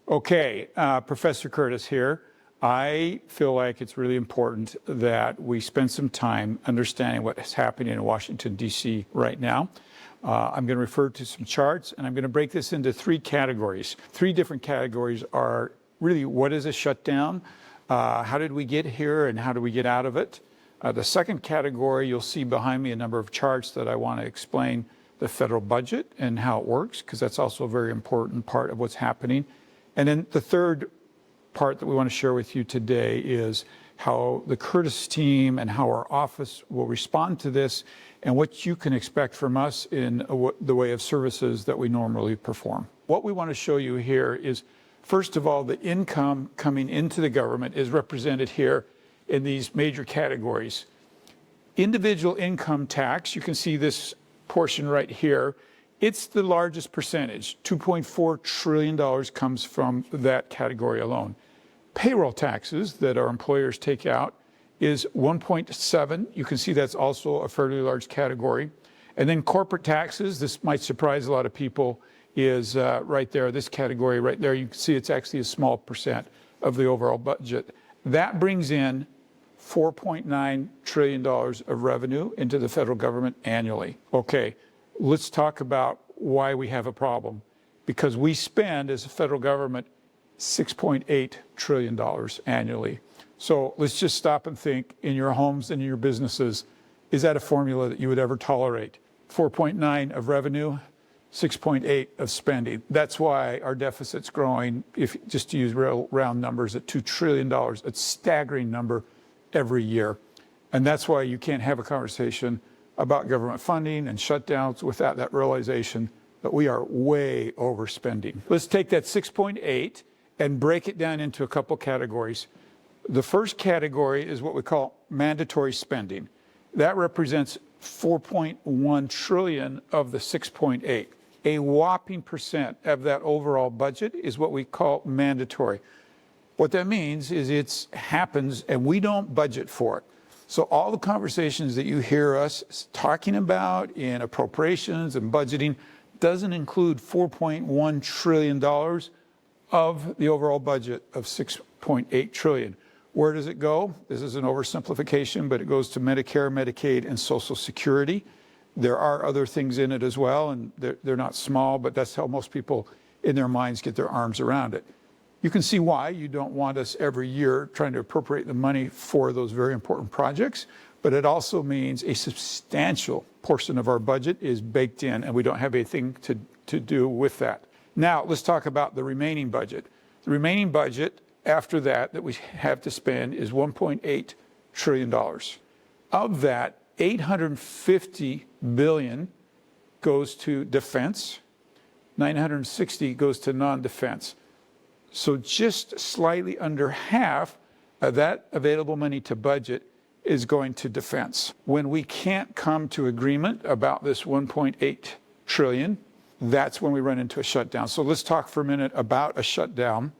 Okay, Professor Curtis here. I feel like it's really important that we spend some time understanding what is happening in Washington, D.C. right now. I'm going to refer to some charts, and I'm going to break this into three categories. Three different categories are really what is a shutdown, how did we get here, and how do we get out of it. The second category, you'll see behind me a number of charts that I want to explain the federal budget and how it works, because that's also a very important part of what's happening. And then the third part that we want to share with you today is how the Curtis team and how our office will respond to this and what you can expect from us in the way of services that we normally perform. What we want to show you here is, first of all, the income coming into the government is represented here in these major categories. Individual income tax, you can see this portion right here. It's the largest percentage. $2.4 trillion comes from that category alone. Payroll taxes that our employers take out is 1.7. You can see that's also a fairly large category. And then corporate taxes, this might surprise a lot of people, is right there, this category right there. You can see it's actually a small percent of the overall budget. That brings in $4.9 trillion of revenue into the federal government annually. Okay, let's talk about why we have a problem. Because we spend, as a federal government, $6.8 trillion annually. So let's just stop and think, in your homes and in your businesses, is that a formula that you would ever tolerate? 4.9 of revenue, 6.8 of spending. That's why our deficit's growing, if just to use real round numbers, at $2 trillion, a staggering number every year. And that's why you can't have a conversation about government funding and shutdowns without that realization that we are way overspending. Let's take that 6.8 and break it down into a couple categories. The first category is what we call mandatory spending. That represents 4.1 trillion of the 6.8. A whopping percent of that overall budget is what we call mandatory. What that means is it happens and we don't budget for it. So all the conversations that you hear us talking about in appropriations and budgeting doesn't include $4.1 trillion of the overall budget of $6.8 trillion. Where does it go? This is an oversimplification, but it goes to Medicare, Medicaid, and Social Security. There are other things in it as well, and they're not small, but that's how most people in their minds get their arms around it. You can see why you don't want us every year trying to appropriate the money for those very important projects, but it also means a substantial portion of our budget is baked in, and we don't have anything to do with that. Now, let's talk about the remaining budget. The remaining budget after that we have to spend is $1.8 trillion. Of that, $850 billion goes to defense, $960 goes to non-defense. So just slightly under half of that available money to budget is going to defense. When we can't come to agreement about this $1.8 trillion, that's when we run into a shutdown. So let's talk for a minute about a shutdown,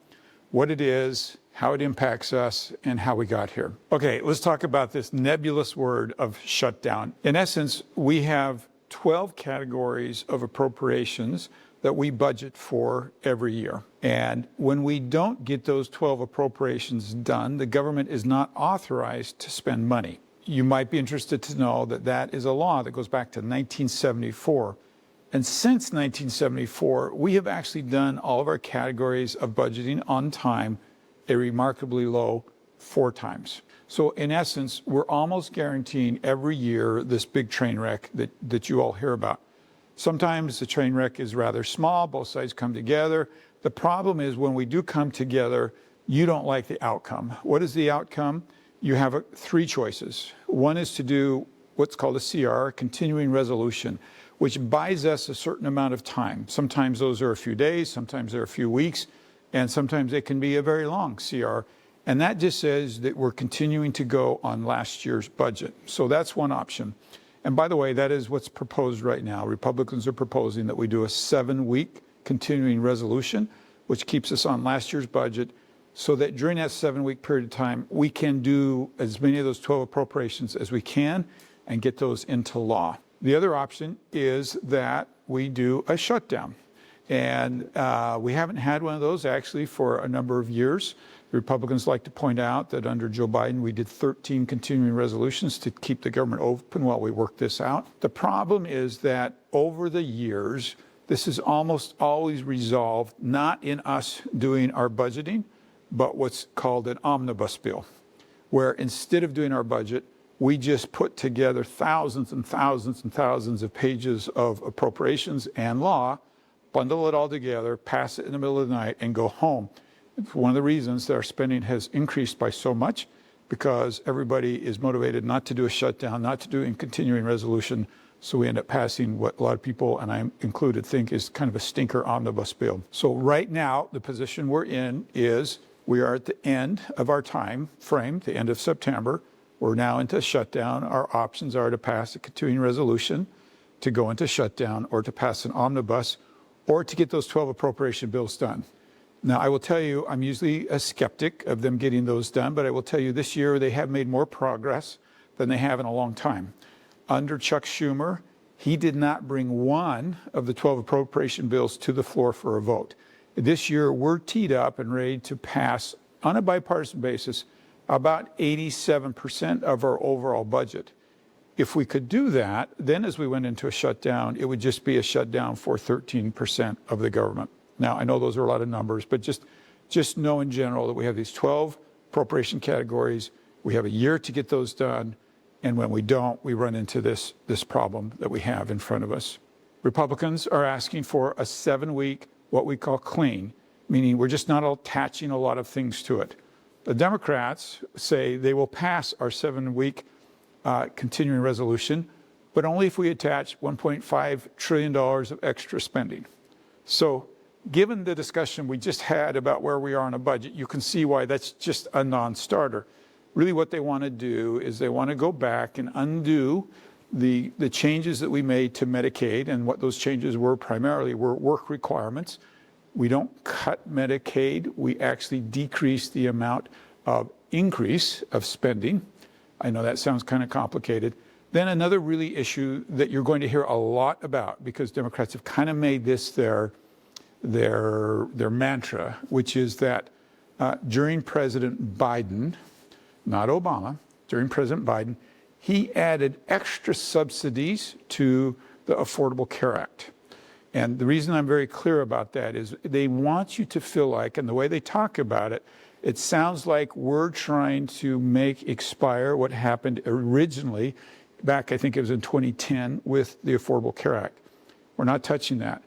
what it is, how it impacts us, and how we got here. Okay, let's talk about this nebulous word of shutdown. In essence, we have 12 categories of appropriations that we budget for every year. And when we don't get those 12 appropriations done, the government is not authorized to spend money. You might be interested to know that that is a law that goes back to 1974. And since 1974, we have actually done all of our categories of budgeting on time, a remarkably low 4 times. So in essence, we're almost guaranteeing every year this big train wreck that you all hear about. Sometimes the train wreck is rather small, both sides come together. The problem is when we do come together, you don't like the outcome. What is the outcome? You have 3 choices. One is to do what's called a CR, a continuing resolution, which buys us a certain amount of time. Sometimes those are a few days, sometimes they're a few weeks, and sometimes they can be a very long CR. And that just says that we're continuing to go on last year's budget. So that's one option. And by the way, that is what's proposed right now. Republicans are proposing that we do a 7-week continuing resolution, which keeps us on last year's budget, so that during that 7-week period of time, we can do as many of those 12 appropriations as we can and get those into law. The other option is that we do a shutdown. And we haven't had one of those actually for a number of years. The Republicans like to point out that under Joe Biden, we did 13 continuing resolutions to keep the government open while we work this out. The problem is that over the years, this is almost always resolved not in us doing our budgeting, but what's called an omnibus bill, where instead of doing our budget, we just put together thousands and thousands and thousands of pages of appropriations and law, bundle it all together, pass it in the middle of the night, and go home. It's one of the reasons that our spending has increased by so much, because everybody is motivated not to do a shutdown, not to do a continuing resolution. So we end up passing what a lot of people, and I included, think is kind of a stinker omnibus bill. So right now, the position we're in is we are at the end of our time frame, the end of September. We're now into shutdown. Our options are to pass a continuing resolution, to go into shutdown, or to pass an omnibus, or to get those 12 appropriation bills done. Now, I will tell you, I'm usually a skeptic of them getting those done, but I will tell you this year they have made more progress than they have in a long time. Under Chuck Schumer, he did not bring one of the 12 appropriation bills to the floor for a vote. This year, we're teed up and ready to pass, on a bipartisan basis, about 87% of our overall budget. If we could do that, then as we went into a shutdown, it would just be a shutdown for 13% of the government. Now, I know those are a lot of numbers, but just know in general that we have these 12 appropriation categories. We have a year to get those done. And when we don't, we run into this problem that we have in front of us. Republicans are asking for a 7-week, what we call clean, meaning we're just not attaching a lot of things to it. The Democrats say they will pass our 7-week continuing resolution, but only if we attach $1.5 trillion of extra spending. So given the discussion we just had about where we are on a budget, you can see why that's just a non-starter. Really what they want to do is they want to go back and undo the changes that we made to Medicaid, and what those changes were primarily were work requirements. We don't cut Medicaid. We actually decrease the amount of increase of spending. I know that sounds kind of complicated. Then another really issue that you're going to hear a lot about, because Democrats have kind of made this their mantra, which is that during President Biden, not Obama, during President Biden, he added extra subsidies to the Affordable Care Act. And the reason I'm very clear about that is they want you to feel like, and the way they talk about it, it sounds like we're trying to make expire what happened originally back, I think it was in 2010, with the Affordable Care Act. We're not touching that.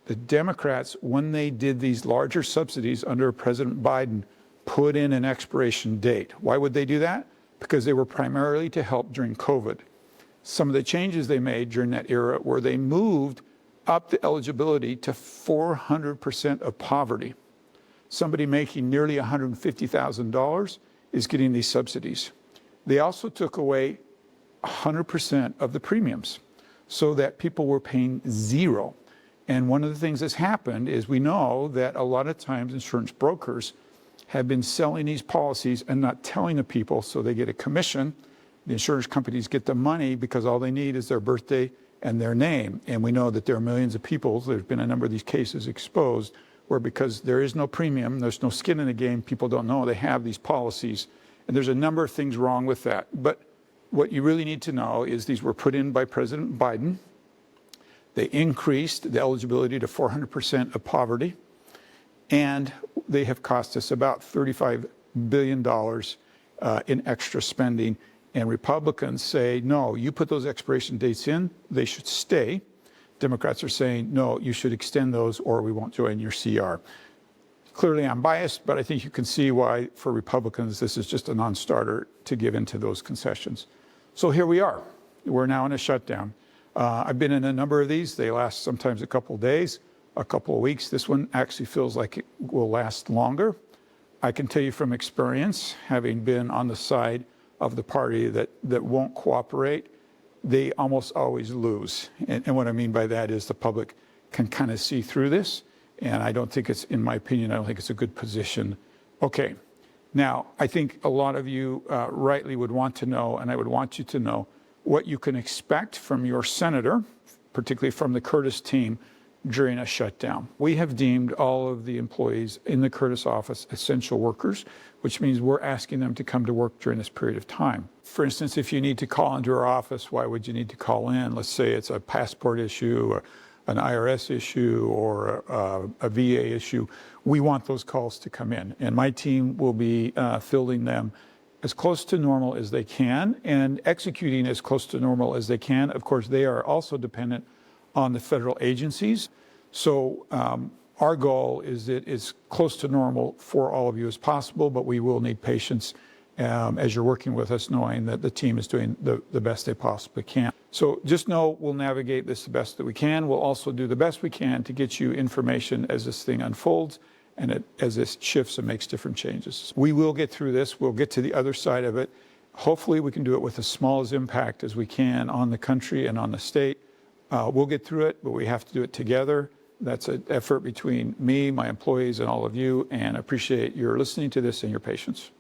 The Democrats, when they did these larger subsidies under President Biden, put in an expiration date. Why would they do that? Because they were primarily to help during COVID. Some of the changes they made during that era were they moved up the eligibility to 400% of poverty. Somebody making nearly $150,000 is getting these subsidies. They also took away 100% of the premiums so that people were paying zero. And one of the things that's happened is we know that a lot of times insurance brokers have been selling these policies and not telling the people, so they get a commission. The insurance companies get the money because all they need is their birthday and their name. And we know that there are millions of people, there's been a number of these cases exposed, where because there is no premium, there's no skin in the game, people don't know they have these policies. And there's a number of things wrong with that. But what you really need to know is these were put in by President Biden. They increased the eligibility to 400% of poverty. And they have cost us about $35 billion in extra spending. And Republicans say, no, you put those expiration dates in, they should stay. Democrats are saying, no, you should extend those or we won't join your CR. Clearly, I'm biased, but I think you can see why, for Republicans, this is just a non-starter to give into those concessions. So here we are. We're now in a shutdown. I've been in a number of these. They last sometimes a couple of days, a couple of weeks. This one actually feels like it will last longer. I can tell you from experience, having been on the side of the party that won't cooperate, they almost always lose. And what I mean by that is the public can kind of see through this. And I don't think it's, in my opinion, I don't think it's a good position. Okay. Now, I think a lot of you rightly would want to know, and I would want you to know, what you can expect from your senator, particularly from the Curtis team, during a shutdown. We have deemed all of the employees in the Curtis office essential workers, which means we're asking them to come to work during this period of time. For instance, if you need to call into our office, why would you need to call in? Let's say it's a passport issue, or an IRS issue, or a VA issue. We want those calls to come in, and my team will be fielding them as close to normal as they can and executing as close to normal as they can. Of course, they are also dependent on the federal agencies. So our goal is that it's close to normal for all of you as possible, but we will need patience as you're working with us, knowing that the team is doing the best they possibly can. So just know we'll navigate this the best that we can. We'll also do the best we can to get you information as this thing unfolds and as this shifts and makes different changes. We will get through this. We'll get to the other side of it. Hopefully we can do it with as small as impact as we can on the country and on the state. We'll get through it, but we have to do it together. That's an effort between me, my employees, and all of you, and I appreciate your listening to this and your patience.